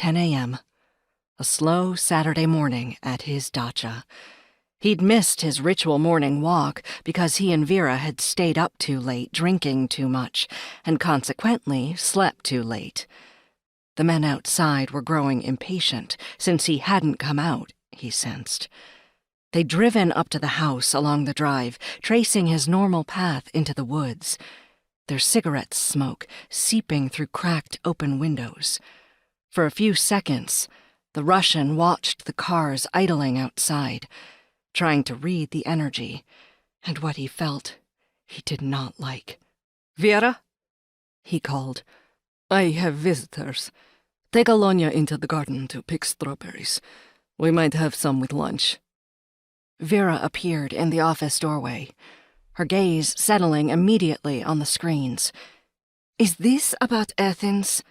10 a.m. A slow Saturday morning at his dacha. He'd missed his ritual morning walk because he and Vera had stayed up too late, drinking too much, and consequently slept too late. The men outside were growing impatient since he hadn't come out, he sensed. They'd driven up to the house along the drive, tracing his normal path into the woods, their cigarette smoke seeping through cracked open windows. For a few seconds, the Russian watched the cars idling outside, trying to read the energy, and what he felt he did not like. "Vera?" he called. "I have visitors. Take Alonia into the garden to pick strawberries. We might have some with lunch." Vera appeared in the office doorway, her gaze settling immediately on the screens. "Is this about Athens?"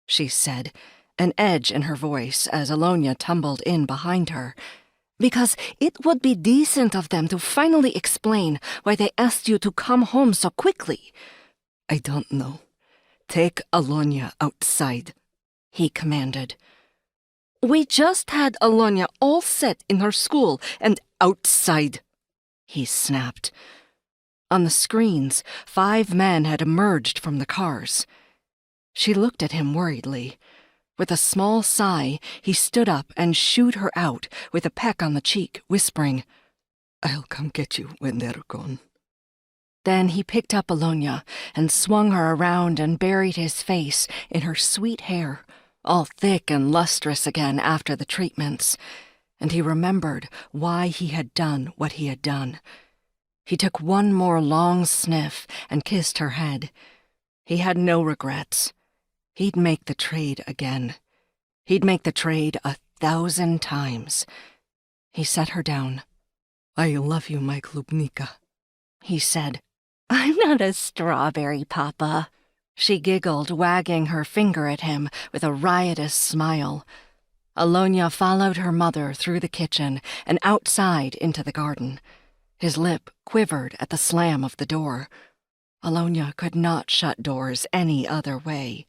she said, an edge in her voice as Alonia tumbled in behind her. "Because it would be decent of them to finally explain why they asked you to come home so quickly." "I don't know. Take Alonia outside," he commanded. "We just had Alonia all set in her school and—" "Outside," he snapped. On the screens, 5 men had emerged from the cars. She looked at him worriedly. With a small sigh, he stood up and shooed her out with a peck on the cheek, whispering, "I'll come get you when they're gone." Then he picked up Alonia and swung her around and buried his face in her sweet hair, all thick and lustrous again after the treatments, and he remembered why he had done what he had done. He took one more long sniff and kissed her head. He had no regrets. He'd make the trade again. He'd make the trade 1,000 times. He set her down. "I love you, my Klubnika," he said. "I'm not a strawberry, Papa." She giggled, wagging her finger at him with a riotous smile. Alonia followed her mother through the kitchen and outside into the garden. His lip quivered at the slam of the door. Alonia could not shut doors any other way.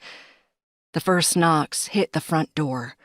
The first knocks hit the front door.